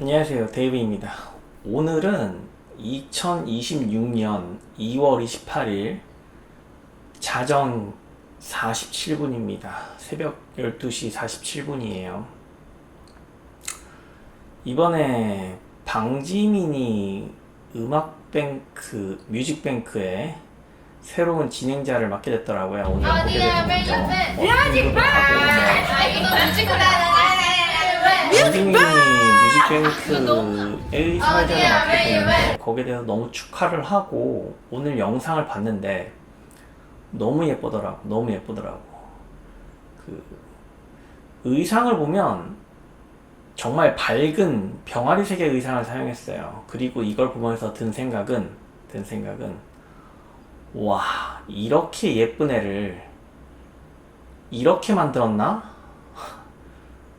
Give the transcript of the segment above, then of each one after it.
안녕하세요. 데이브입니다. 오늘은 2026년 2월 28일 자정 47분입니다. 새벽 12시 47분이에요. 이번에 방지민이 음악뱅크, 뮤직뱅크에 새로운 진행자를 맡게 됐더라고요. 오늘 보게 됐거든요. 언급을 하고 방지민이 뮤직뱅크의 사회자를 맡게 됐는데 거기에 대해서 너무 축하를 하고 오늘 영상을 봤는데 너무 예쁘더라고. 그 의상을 보면 정말 밝은 병아리색의 의상을 사용했어요. 그리고 이걸 보면서 든 생각은 와, 이렇게 예쁜 애를 이렇게 만들었나?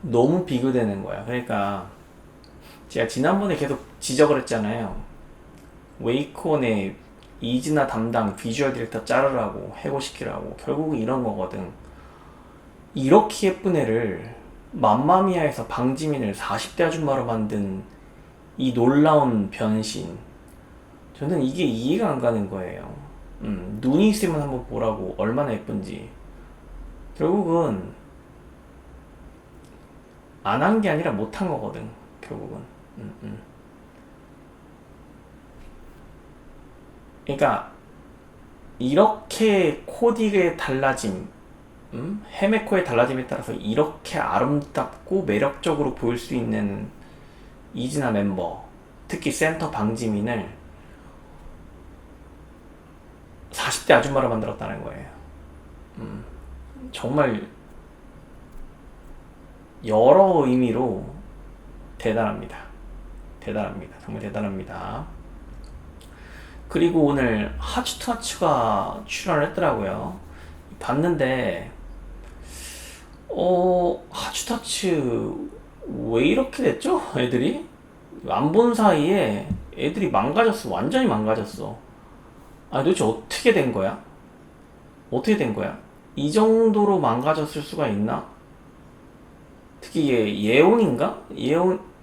너무 비교되는 거야. 그러니까 제가 지난번에 계속 지적을 했잖아요. 웨이콘의 이즈나 담당 비주얼 디렉터 자르라고, 해고시키라고. 결국은 이런 거거든. 이렇게 예쁜 애를 맘마미아에서 방지민을 40대 아줌마로 만든 이 놀라운 변신. 저는 이게 이해가 안 가는 거예요. 눈이 있으면 한번 보라고. 얼마나 예쁜지. 결국은 안 한 게 아니라 못한 거거든. 결국은. 그러니까 이렇게 코디의 달라짐, 헤메코의 달라짐에 따라서 이렇게 아름답고 매력적으로 보일 수 있는 이즈나 멤버, 특히 센터 방지민을 40대 아줌마로 만들었다는 거예요. 정말 여러 의미로 대단합니다. 정말 대단합니다. 그리고 오늘 하츠투하츠가 출연을 했더라고요. 봤는데 하츠투하츠 왜 이렇게 됐죠? 애들이 안 본 사이에 애들이 망가졌어. 완전히 망가졌어. 아니 도대체 어떻게 된 거야? 이 정도로 망가졌을 수가 있나? 특히 예온인가?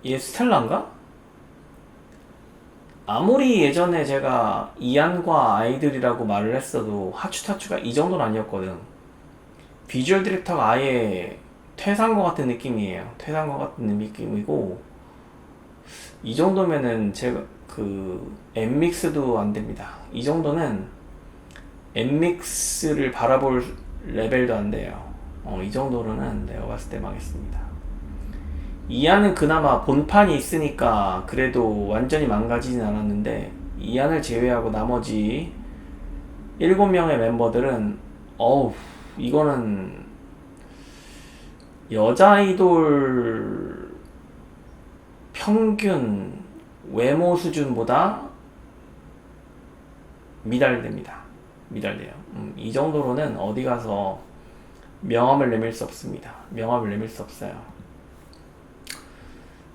얘 스텔라인가? 아무리 예전에 제가 이안과 아이들이라고 말을 했어도 하츠타츠가 이 정도는 아니었거든. 비주얼 디렉터가 아예 퇴사한 것 같은 느낌이에요. 퇴사한 것 같은 느낌이고 이 정도면은 제가 엠믹스도 안 됩니다. 이 정도는 엠믹스를 바라볼 레벨도 안 돼요. 이 정도로는 내가 봤을 때 망했습니다. 이안은 그나마 본판이 있으니까 그래도 완전히 망가지진 않았는데 이안을 제외하고 나머지 7명의 멤버들은 이거는 여자 아이돌 평균 외모 수준보다 미달돼요. 이 정도로는 어디 가서 명함을 내밀 수 없습니다. 명함을 내밀 수 없어요.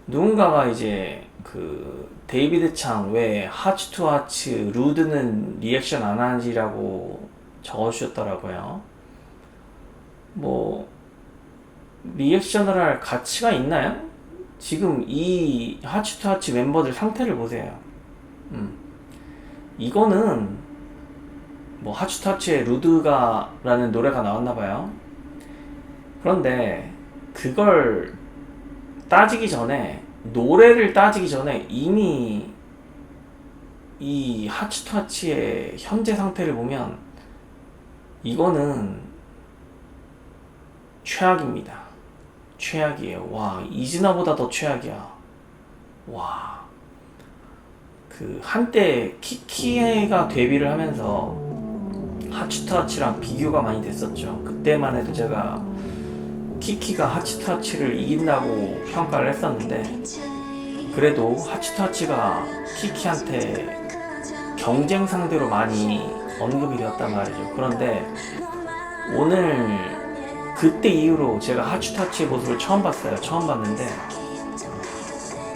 누군가가 이제 데이비드 창 왜 하츠투하츠 루드는 리액션 안 하는지라고 적어주셨더라고요. 뭐 리액션을 할 가치가 있나요? 지금 이 하츠투하츠 멤버들 상태를 보세요. 이거는 뭐 하츠투하츠의 루드가라는 노래가 나왔나봐요. 그런데 그걸 노래를 따지기 전에 이미 이 하츠투하츠의 현재 상태를 보면 이거는 최악이에요. 와, 이즈나보다 더 최악이야. 와, 한때 키키가 데뷔를 하면서 하츠투하츠랑 비교가 많이 됐었죠. 그때만 해도 제가 키키가 하츠투하츠를 이긴다고 평가를 했었는데 그래도 하츠투하츠가 키키한테 경쟁 상대로 많이 언급이 되었단 말이죠. 그런데 오늘 그때 이후로 제가 하츠투하츠의 모습을 처음 봤는데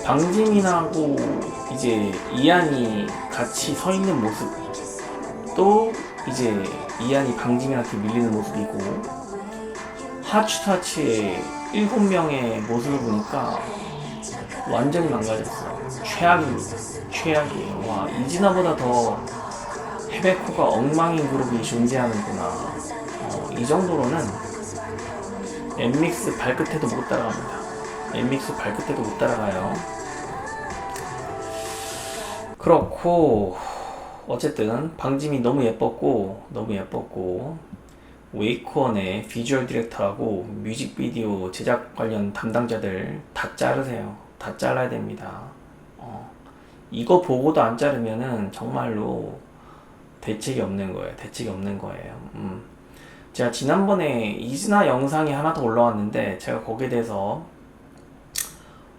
방지민하고 이제 이안이 같이 서 있는 모습, 또 이제 이안이 방지민한테 밀리는 모습이고 하츠타츠의 7명의 모습을 보니까 완전히 망가졌어요. 최악입니다. 최악이에요. 와, 이진아보다 더 헤베코가 엉망인 그룹이 존재하는구나. 이 정도로는 엠믹스 발끝에도 못 따라갑니다. 엠믹스 발끝에도 못 따라가요. 그렇고 어쨌든 방짐이 너무 예뻤고 웨이크원의 비주얼 디렉터하고 뮤직비디오 제작 관련 담당자들 다 자르세요. 다 잘라야 됩니다. 이거 보고도 안 자르면은 정말로 대책이 없는 거예요. 제가 지난번에 이즈나 영상이 하나 더 올라왔는데 제가 거기에 대해서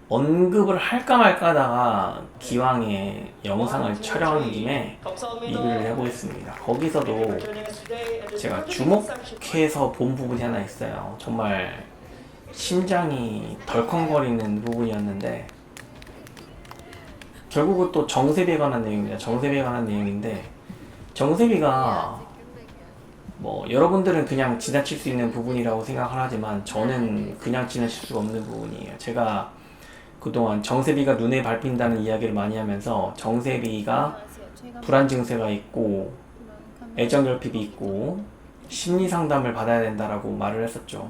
언급을 할까 말까 하다가 기왕에 영상을 촬영하는 김에 리뷰를 해보겠습니다. 거기서도 제가 주목해서 본 부분이 하나 있어요. 정말 심장이 덜컹거리는 부분이었는데 결국은 또 정세비에 관한 내용입니다. 정세비에 관한 내용인데 정세비가 뭐 여러분들은 그냥 지나칠 수 있는 부분이라고 생각을 하지만 저는 그냥 지나칠 수가 없는 부분이에요. 제가 그동안 정세비가 눈에 밟힌다는 이야기를 많이 하면서 정세비가 불안 증세가 있고 애정 결핍이 있고 심리 상담을 받아야 된다라고 말을 했었죠.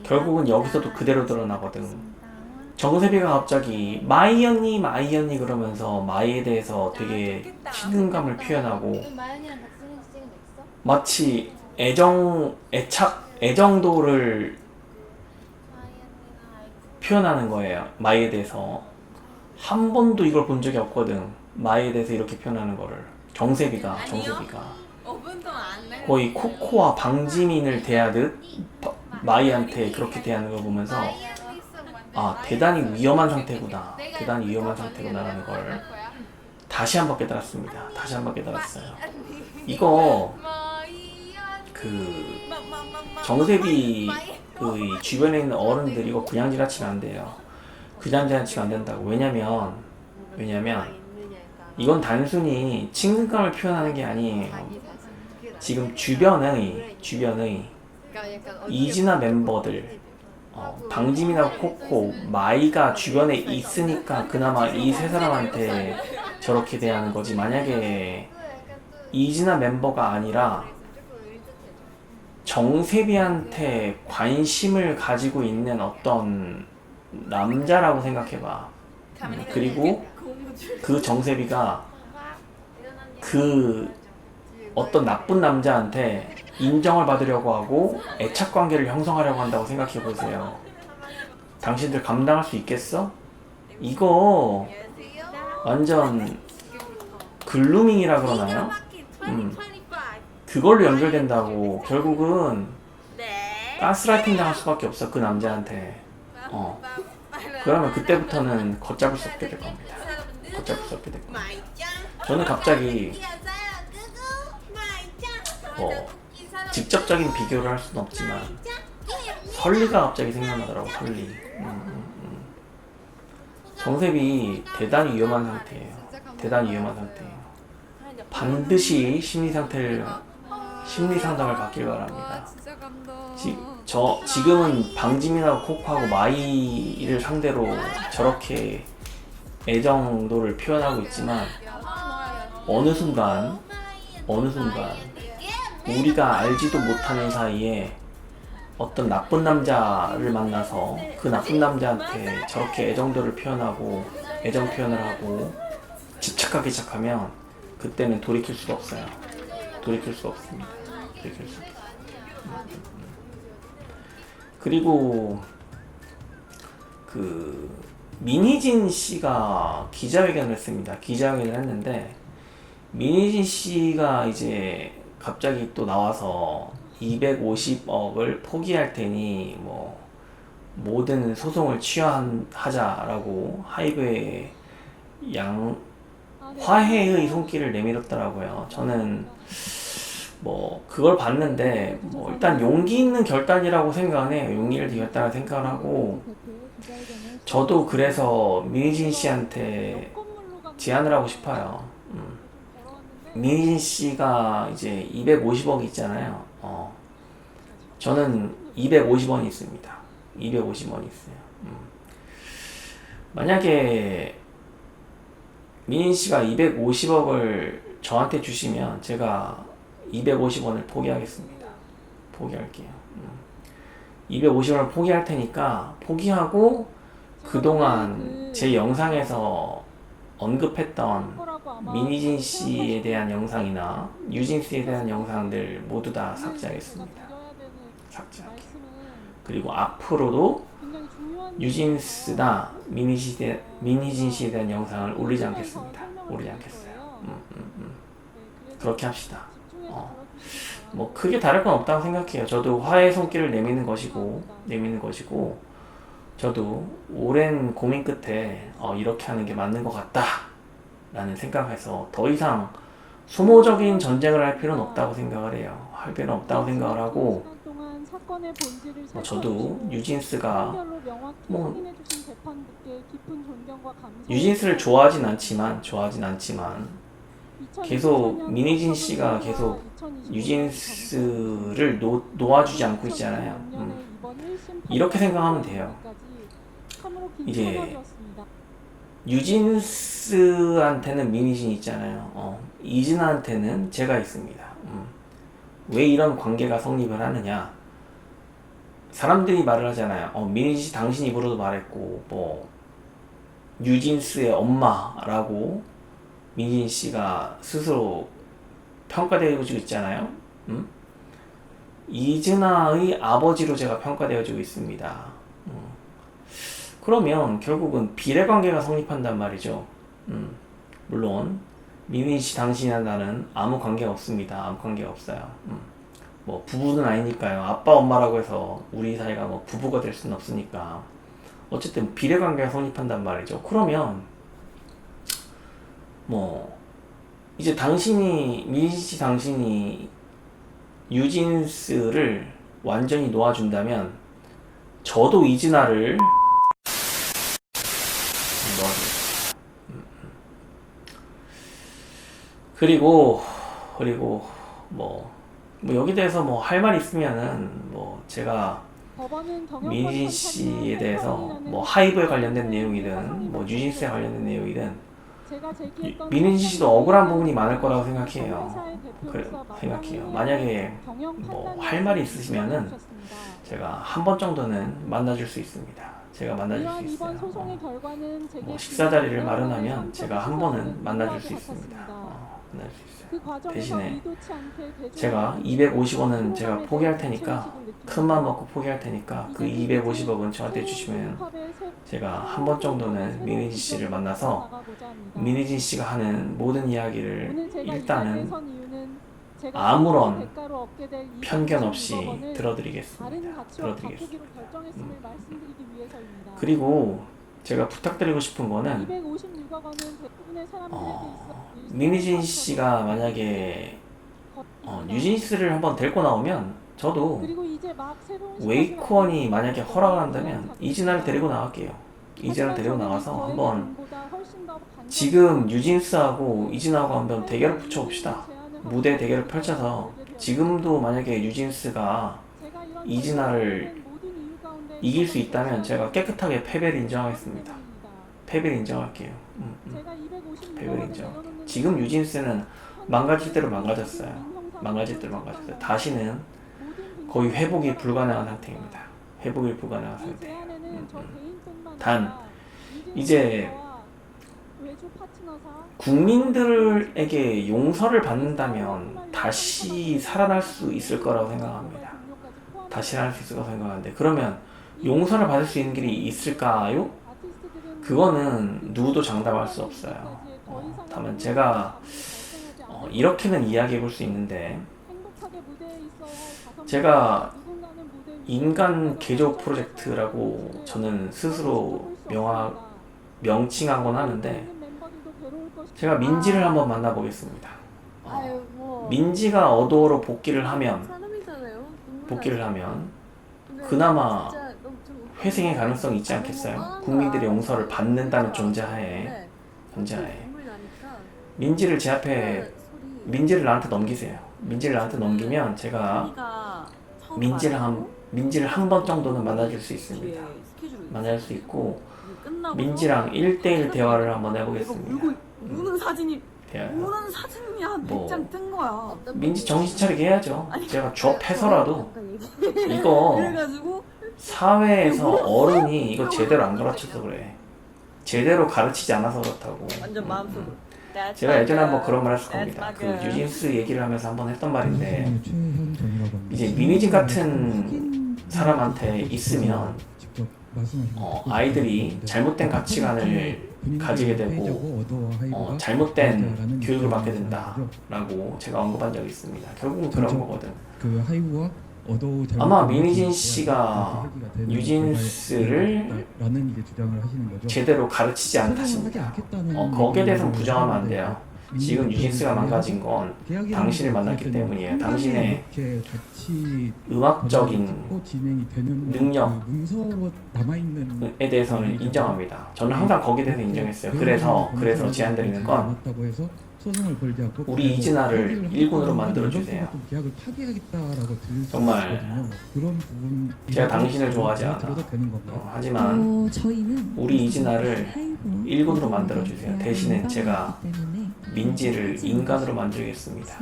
결국은 여기서도 그대로 드러나거든. 정세비가 갑자기 마이 언니 그러면서 마이에 대해서 되게 친근감을 표현하고 마치 애정도를 표현하는 거예요. 마이에 대해서. 한 번도 이걸 본 적이 없거든. 마이에 대해서 이렇게 표현하는 거를. 정세비가 거의 코코와 방지민을 대하듯 마이한테 그렇게 대하는 걸 보면서 아, 대단히 위험한 상태구나. 라는 걸 다시 한번 깨달았습니다. 다시 한번 깨달았어요. 이거 정세비 주변에 있는 어른들 이거 그냥 지나치면 안 돼요. 그냥 지나치면 안 된다고. 왜냐면 이건 단순히 친근감을 표현하는 게 아니에요. 지금 주변의 이진아 멤버들 방지민하고 코코, 마이가 주변에 있으니까 그나마 이 세 사람한테 저렇게 대하는 거지. 만약에 이진아 멤버가 아니라 정세비한테 관심을 가지고 있는 어떤 남자라고 생각해봐. 그리고 그 정세비가 그 어떤 나쁜 남자한테 인정을 받으려고 하고 애착 관계를 형성하려고 한다고 생각해 보세요. 당신들 감당할 수 있겠어? 이거 완전 글루밍이라 그러나요? 그걸로 연결된다고. 결국은 가스라이팅 당할 수밖에 없어, 그 남자한테. 그러면 그때부터는 걷잡을 수 없게 될 겁니다. 저는 갑자기 직접적인 비교를 할 수는 없지만 설리가 갑자기 생각나더라고. 설리. 정세비 대단히 위험한 상태예요. 반드시 심리 상담을 받길 바랍니다. 지금은 방지민하고 코코하고 마이를 상대로 저렇게 애정도를 표현하고 있지만 어느 순간 우리가 알지도 못하는 사이에 어떤 나쁜 남자를 만나서 그 나쁜 남자한테 저렇게 애정도를 표현하고 애정 표현을 하고 집착하기 시작하면 그때는 돌이킬 수가 없어요. 돌이킬 수가 없습니다. 그리고 민희진 씨가 기자회견을 했습니다. 기자회견을 했는데 민희진 씨가 이제 갑자기 또 나와서 250억을 포기할 테니 뭐 모든 소송을 취하하자라고 하이브에 화해의 손길을 내밀었더라고요. 저는 뭐 그걸 봤는데 뭐 일단 용기 있는 결단이라고 생각을 해요. 용기를 들였다고 생각을 하고 저도 그래서 민희진 씨한테 제안을 하고 싶어요. 민희진 씨가 이제 250억이 있잖아요. 저는 250원이 있습니다. 250원이 있어요. 만약에 민인 씨가 250억을 저한테 주시면 제가 250원을 포기하겠습니다. 포기할게요. 250원을 포기할 테니까 포기하고 그동안 제 영상에서 언급했던 민희진 씨에 대한 영상이나 유진스에 대한 영상들 모두 다 삭제하겠습니다. 삭제할게요. 그리고 앞으로도 유진스나 민희진 씨에 대한 영상을 올리지 않겠습니다. 올리지 않겠어요. 그렇게 합시다. 뭐 크게 다를 건 없다고 생각해요. 저도 화해의 손길을 내미는 것이고 저도 오랜 고민 끝에 이렇게 하는 게 맞는 것 같다 라는 생각해서 더 이상 소모적인 전쟁을 할 필요는 없다고 생각을 해요. 할 필요는 없다고 생각을 하고 저도 유진스가 유진스를 좋아하진 않지만 계속 민희진 씨가 계속 유진스를 놓아주지 않고 있잖아요. 이렇게 생각하면 돼요. 이제 유진스한테는 민희진 있잖아요. 이진아한테는 제가 있습니다. 왜 이런 관계가 성립을 하느냐? 사람들이 말을 하잖아요. 민희진 씨 당신 입으로도 말했고 뭐 유진스의 엄마라고 민희진 씨가 스스로 평가되어지고 있잖아요. 이진아의 아버지로 제가 평가되어지고 있습니다. 그러면 결국은 비례관계가 성립한단 말이죠. 물론 민희 씨, 당신이나 나는 아무 관계가 없습니다. 아무 관계가 없어요. 뭐 부부는 아니니까요. 아빠 엄마라고 해서 우리 사이가 뭐 부부가 될 수는 없으니까 어쨌든 비례관계가 성립한단 말이죠. 그러면 뭐 이제 민희 씨 당신이 유진스를 완전히 놓아준다면 저도 이진아를 놓아주겠습니다. 그리고 뭐 여기 대해서 뭐 할 말 있으면은 뭐 제가 민진 씨에 대해서 뭐 하이브에 관련된 내용이든 뭐 유진스에 관련된 내용이든 민진 씨도 억울한 부분이 많을 거라고 생각해요. 생각해요. 만약에 뭐 할 말이 있으시면은 제가 한 번 정도는 만나줄 수 있습니다. 제가 만나줄 수 있어요. 뭐 식사 자리를 마련하면 제가 한 번은 만나줄 수 있습니다. 만날 수 있어요. 대신에 제가 250원은 제가 포기할 테니까 큰 맘 먹고 포기할 테니까 그 250억은 저한테 주시면 제가 한 번 정도는 민희진 씨를 만나서 민희진 씨가 하는 모든 이야기를 일단은 아무런 편견 없이 들어드리겠습니다. 그리고 제가 부탁드리고 싶은 거는 민희진 씨가 만약에 유진스를 한번 데리고 나오면 저도 웨이크원이 만약에 허락을 한다면 이진아를 데리고 나갈게요. 이진아를 데리고 나가서 한번 지금 유진스하고 이진아하고 한번 대결을 붙여봅시다. 무대 대결을 펼쳐서 지금도 만약에 유진스가 이진아를 이길 수 있다면 제가 깨끗하게 패배를 인정하겠습니다. 패배를 인정할게요. 패배를 인정. 지금 유진스는 망가질 대로 망가졌어요. 다시는 거의 회복이 불가능한 상태입니다. 회복이 불가능한 상태예요. 단 이제 국민들에게 용서를 받는다면 다시 살아날 수 있을 거라고 생각합니다. 다시 살아날 수 있을 거라고 생각하는데 그러면 용서를 받을 수 있는 길이 있을까요? 그거는 누구도 장담할 수 없어요. 다만 제가 이렇게는 이야기해 볼 수 있는데 제가 인간 개조 프로젝트라고 저는 스스로 명칭하곤 하는데 제가 민지를 한번 만나보겠습니다. 민지가 어도어로 복귀를 하면 그나마 회생의 가능성이 있지 않겠어요? 국민들의 용서를 받는다는 존재하에 민지를 제 앞에 민지를 나한테 넘기세요. 민지를 나한테 넘기면 제가 민지를 한 번 정도는 만나줄 수 있습니다. 만날 수 있고 끝나고 민지랑 1대1 대화를 한번 해보겠습니다. 우는 사진이 대화. 우는 사진이 한 뭐, 100장 뜬 거야. 민지 정신 차리게 해야죠. 제가 졸업해서라도 이거 그래가지고 사회에서 어른이 이거 제대로 안 가르쳐서 그래. 제대로 가르치지 않아서 그렇다고. 완전 마음속으로. 제가 예전에 한번 그런 말 했을 겁니다. 그 유진스 얘기를 하면서 한번 했던 말인데, 이제 미니진 같은 사람한테 있으면 아이들이 잘못된 가치관을 가지게 되고 잘못된 교육을 받게 된다라고 제가 언급한 적이 있습니다. 결국은 그런 거거든. 아마 민희진 씨가 유진스를 제대로 가르치지 않은 탓입니다. 거기에 대해서는 부정하면 안 돼요. 지금 유진스가 망가진 건 당신을 만났기 때문이에요. 당신의 음악적인 능력에 대해서는 인정합니다. 저는 항상 거기에 대해서 인정했어요. 그래서 제안드리는 건 우리 이진아를 1군으로 만들어주세요. 정말 제가 당신을 좋아하지 않아. 하지만 우리 이진아를 1군으로 만들어주세요. 대신에 제가 민지를 인간으로 만들겠습니다.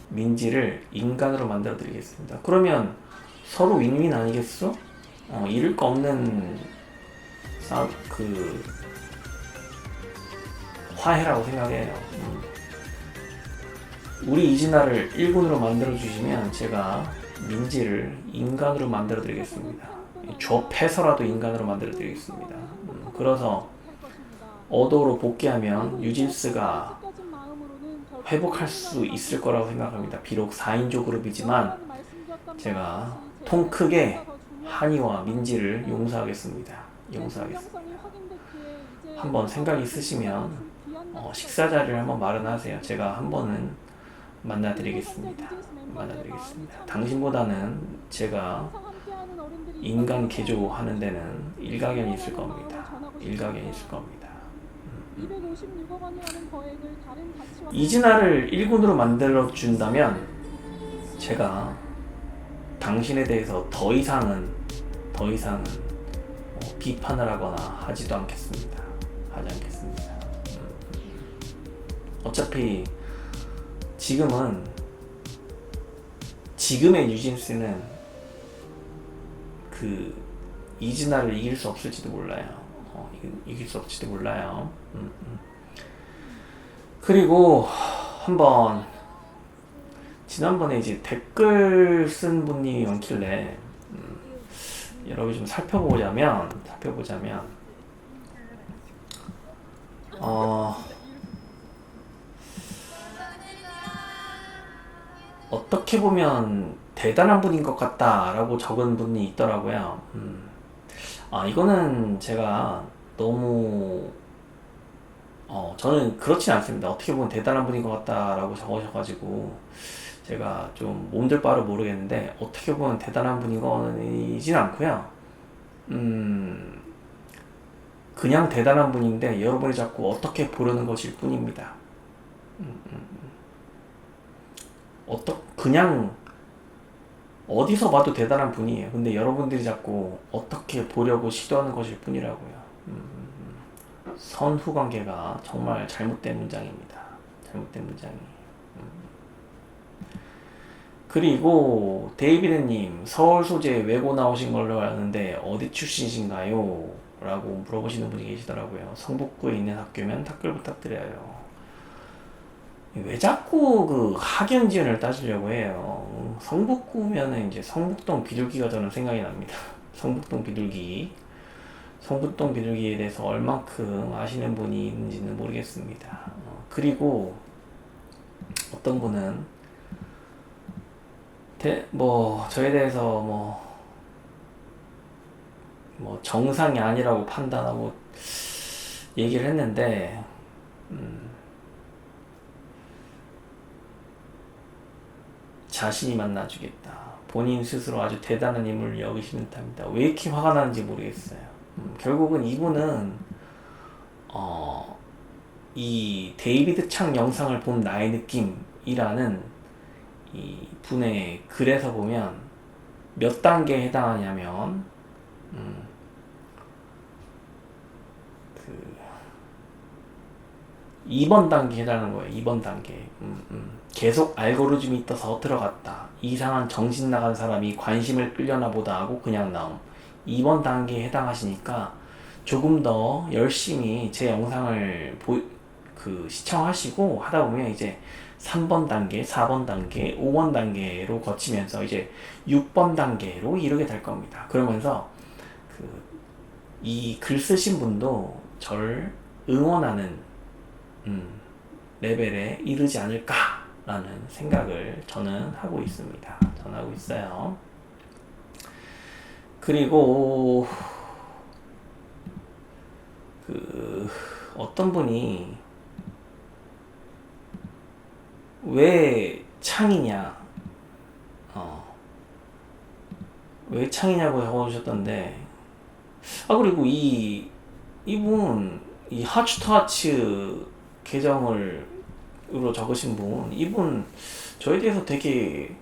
민지를 인간으로 만들어드리겠습니다. 그러면 서로 윈윈 아니겠어? 잃을 거 없는 화해라고 생각해요. 우리 이진아를 1군으로 만들어주시면 제가 민지를 인간으로 만들어드리겠습니다. 졸업해서라도 인간으로 만들어드리겠습니다. 그래서 어도로 복귀하면 유진스가 회복할 수 있을 거라고 생각합니다. 비록 4인조 그룹이지만 제가 통 크게 한이와 민지를 용서하겠습니다. 한번 생각 있으시면 식사 자리를 한번 마련하세요. 제가 한 번은 만나드리겠습니다. 당신보다는 제가 인간 개조하는 데는 일가견이 있을 겁니다. 이진아를 1군으로 만들어준다면 제가 당신에 대해서 더 이상은 비판을 하거나 하지도 않겠습니다. 어차피 지금의 유진스는 그 이진아를 이길 수 없을지도 몰라요. 그리고 한번 지난번에 이제 댓글 쓴 분이 많길래 여러분 좀 살펴보자면 어떻게 보면 대단한 분인 것 같다라고 적은 분이 있더라고요. 이거는 제가 너무 저는 그렇진 않습니다. 어떻게 보면 대단한 분인 것 같다라고 적으셔가지고 제가 좀 몸둘 바를 모르겠는데 어떻게 보면 대단한 분인 거이진 않고요. 그냥 대단한 분인데 여러분이 자꾸 어떻게 보려는 것일 뿐입니다. 그냥 어디서 봐도 대단한 분이에요. 근데 여러분들이 자꾸 어떻게 보려고 시도하는 것일 뿐이라고요. 선후 관계가 정말 잘못된 문장입니다. 그리고 데이비드님, 서울 소재 외고 나오신 걸로 아는데 어디 출신이신가요? 라고 물어보시는 분이 계시더라고요. 성북구에 있는 학교면 댓글 부탁드려요. 왜 자꾸 그 학연 지연을 따지려고 해요? 성북구면은 이제 성북동 비둘기가 저는 생각이 납니다. 성북동 비둘기에 대해서 얼만큼 아시는 분이 있는지는 모르겠습니다. 그리고 어떤 분은 저에 대해서 정상이 아니라고 판단하고 얘기를 했는데 자신이 만나주겠다. 본인 스스로 아주 대단한 인물을 여기시는 듯합니다. 왜 이렇게 화가 나는지 모르겠어요. 결국은 이분은 이 데이비드 창 영상을 본 나의 느낌이라는 이 분의 글에서 보면 몇 단계에 해당하냐면 2번 단계 해달라는 거예요. 2번 단계. 계속 알고리즘이 떠서 들어갔다. 이상한 정신 나간 사람이 관심을 끌려나 보다 하고 그냥 나옴. 2번 단계에 해당하시니까 조금 더 열심히 제 영상을 시청하시고 하다 보면 이제 3번 단계, 4번 단계, 5번 단계로 거치면서 이제 6번 단계로 이르게 될 겁니다. 그러면서 이 글 쓰신 분도 저를 응원하는 레벨에 이르지 않을까라는 생각을 저는 하고 있습니다. 저는 하고 있어요. 그리고 어떤 분이 왜 창이냐, 왜 창이냐고 적어주셨던데, 그리고 이분, 이 하츠타츠 계정으로 적으신 분, 이분 저에 대해서 되게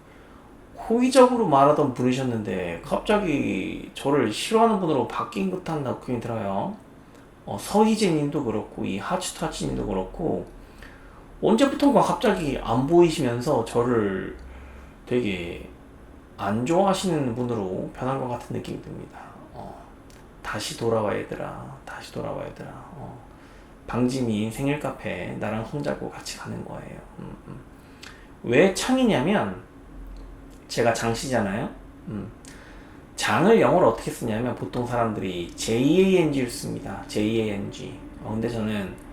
호의적으로 말하던 분이셨는데, 갑자기 저를 싫어하는 분으로 바뀐 듯한 느낌이 들어요. 서희재 님도 그렇고, 이 하츠타츠 님도 그렇고, 언제부턴가 갑자기 안 보이시면서 저를 되게 안 좋아하시는 분으로 변한 것 같은 느낌이 듭니다. 다시 돌아와 얘들아, 다시 돌아와 얘들아. 방지민 생일 카페 나랑 손잡고 같이 가는 거예요. 왜 창이냐면, 제가 장씨잖아요. 장을 영어로 어떻게 쓰냐면 보통 사람들이 JANG를 씁니다. JANG. 근데 저는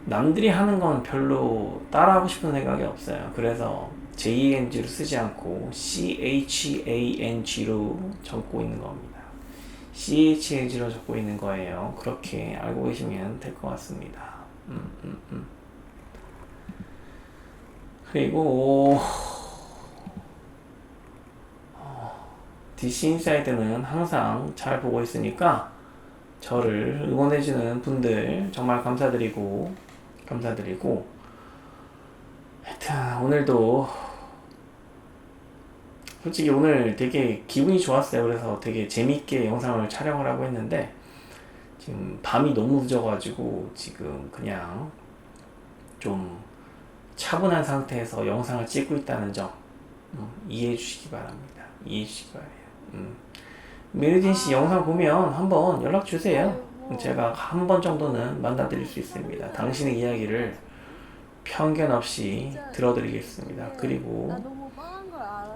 남들이 하는 건 별로 따라하고 싶은 생각이 없어요. 그래서 JANG로 쓰지 않고 CHANG로 적고 있는 겁니다. CHANG로 적고 있는 거예요. 그렇게 알고 계시면 될 것 같습니다. 그리고 DC 인사이드는 항상 잘 보고 있으니까 저를 응원해주는 분들 정말 감사드리고 하여튼 오늘도 솔직히 오늘 되게 기분이 좋았어요. 그래서 되게 재밌게 영상을 촬영을 하고 했는데 지금 밤이 너무 늦어가지고 지금 그냥 좀 차분한 상태에서 영상을 찍고 있다는 점 이해해 주시기 바랍니다. 이해해 주시기 바래요. 메리딘 씨 영상 보면 한번 연락 주세요. 제가 한 번 정도는 만나드릴 수 있습니다. 당신의 이야기를 편견 없이 들어드리겠습니다. 그리고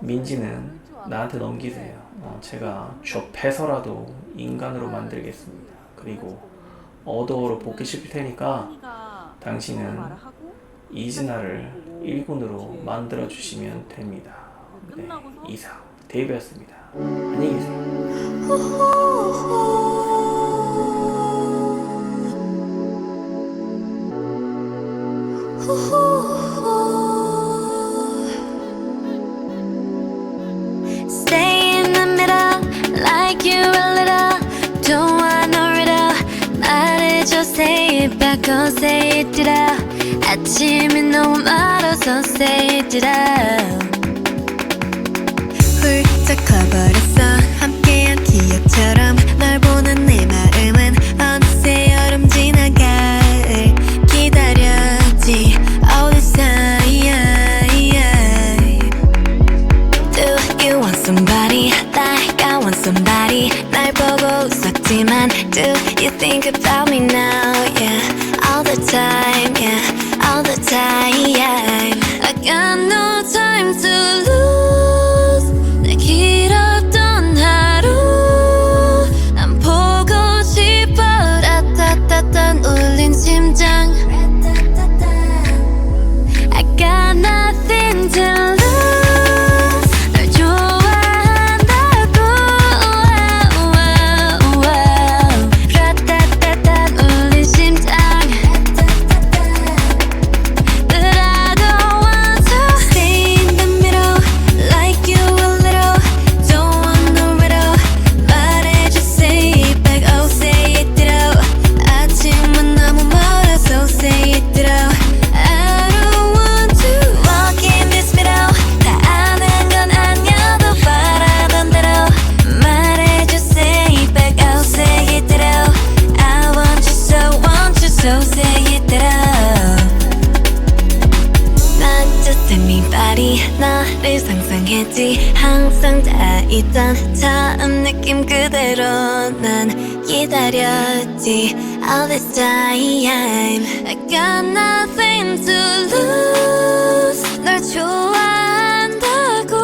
민지는 나한테 넘기세요. 제가 좁혀서라도 인간으로 만들겠습니다. 그리고 어도어로 복귀시킬 테니까 당신은 이진아를 1군으로 만들어 주시면 됩니다. 네, 이상 데이브였습니다. 안녕히 계세요. Stay in the middle, like you a little. Don't want no riddle. 말해줘, say it back, oh say it out. 아침이 너무 멀어서 say it out. 훌쩍 커버렸어, 함께한 기억처럼. 널 보는 내 마음은 어느새 여름 지나 가을 기다렸지 all this time. Do you want somebody like I want somebody? 날 보고 웃었지만 do you think about me now? Yeah, all the time, yeah, all the time. I got no time to lose. 내 길었던 하루 난 보고 싶어. 라따따따 울린 심장. I got nothing to lose. 널 좋아한다고. 라따따따 울린 심장. 으라고 있던 처음 느낌 그대로 난 기다렸지 all this time. I got nothing to lose. 널 좋아한다고.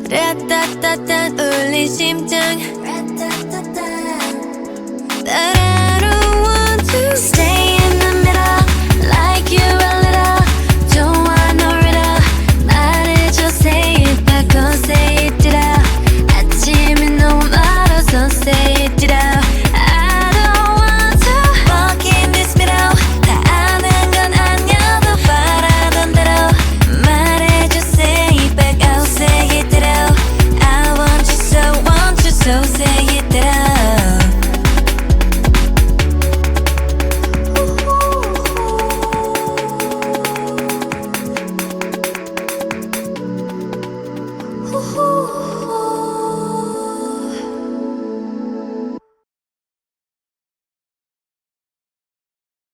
라따따따 울린 심장. But I don't want to stay in the middle like you a little. Don't want no riddle. 말해줘 say it 바꿔 say it it out. 아침이 너무 멀어서 say it out.